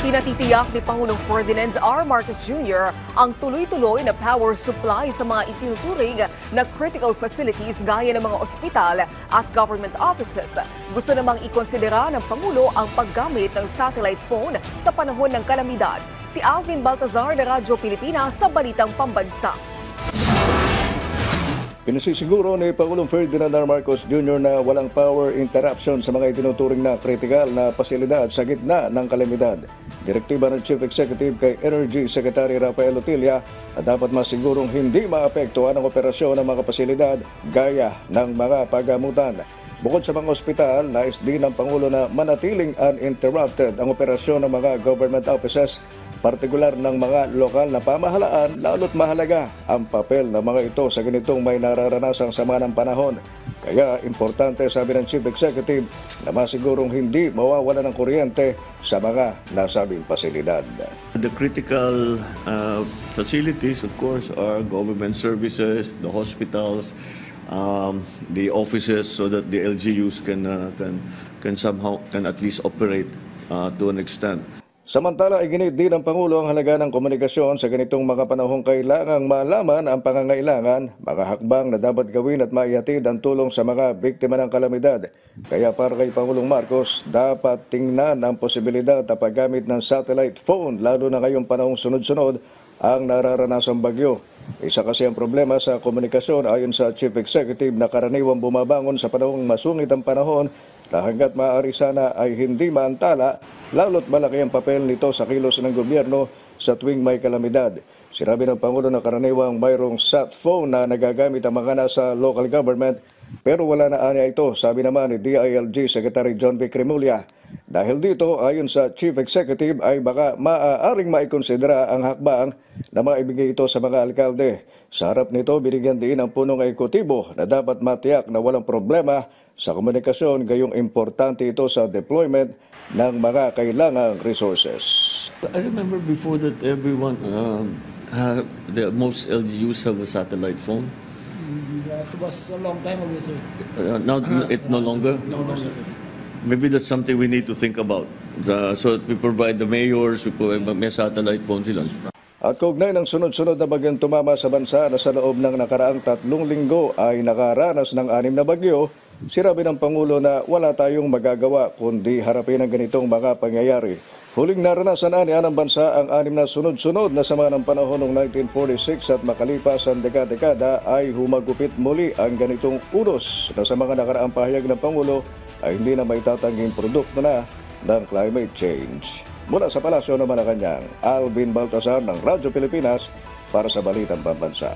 Pinatitiyak ni Pangulong Ferdinand R. Marcos Jr. ang tuloy-tuloy na power supply sa mga itinuturing na critical facilities gaya ng mga ospital at government offices. Gusto namang ikonsidera ng Pangulo ang paggamit ng satellite phone sa panahon ng kalamidad. Si Alvin Baltazar ng Radyo Pilipinas sa Balitang Pambansa. Pinasisiguro ni Pangulong Ferdinand R. Marcos Jr. na walang power interruption sa mga itinuturing na kritikal na pasilidad sa gitna ng kalamidad. Direktiba ng Chief Executive kay Energy Secretary Rafael Utilla na dapat masigurong hindi maapektuhan ang operasyon ng mga pasilidad gaya ng mga pagamutan. Bukod sa mga ospital, nais din ng Pangulo na manatiling uninterrupted ang operasyon ng mga government offices, partikular ng mga lokal na pamahalaan, lalo't mahalaga ang papel ng mga ito sa ganitong may nararanasang sama ng panahon. Kaya importante, sabi ng Chief Executive, na masigurong hindi mawawala ng kuryente sa mga nasabing pasilidad. The critical facilities, of course, are government services, the hospitals, the offices, so that the LGUs can at least operate to an extent. Samantala, iginit din ng Pangulo ang halaga ng komunikasyon sa ganitong mga panahong kailangang malaman ang pangangailangan, mga hakbang na dapat gawin at maihatid ang tulong sa mga biktima ng kalamidad. Kaya para kay Pangulong Marcos, dapat tingnan ang posibilidad na paggamit ng satellite phone, lalo na ngayong panahong sunod-sunod ang nararanasang bagyo. Isa kasi ang problema sa komunikasyon ayon sa Chief Executive na karaniwang bumabangon sa panahong masungit ang panahon na hanggat maaari sana ay hindi maantala, lalo't malaki ang papel nito sa kilos ng gobyerno sa tuwing may kalamidad. Sinabi ng Pangulo na karaniwang mayroong sat phone na nagagamit ang mga nasa local government, pero wala na anya ito, sabi naman ni DILG Secretary John V. Cremulya. Dahil dito, ayon sa Chief Executive, ay baka maaaring maikonsidera ang hakbang na maibigay ito sa mga alkalde. Sa harap nito, binigyan din ang punong ekutibo na dapat matiyak na walang problema sa komunikasyon, gayong importante ito sa deployment ng mga kailangang resources. I remember before that everyone, most LGUs have a satellite phone. It was a long time ago, sir. Now it no longer? No longer, sir. Maybe that's something we need to think about. So that we provide the mayors, may satellite phones sila. At kaugnay ng sunod-sunod na bagyong tumama sa bansa na sa loob ng nakaraang 3 linggo ay nakaranas ng 6 na bagyo, sinabi ng Pangulo na wala tayong magagawa kundi harapin ang ganitong mga pangyayari. Huling naranasan ng bansa ang 6 na sunod-sunod na sama ng panahon noong 1946 at makalipas ang dekada-dekada ay humagupit muli ang ganitong unos na sa mga nakaraang pahayag ng Pangulo ay hindi na maitatangging produkto na ng climate change. Mula sa Palasyo ng Malacanang, Alvin Baltazar ng Radyo Pilipinas para sa Balitang Pambansa.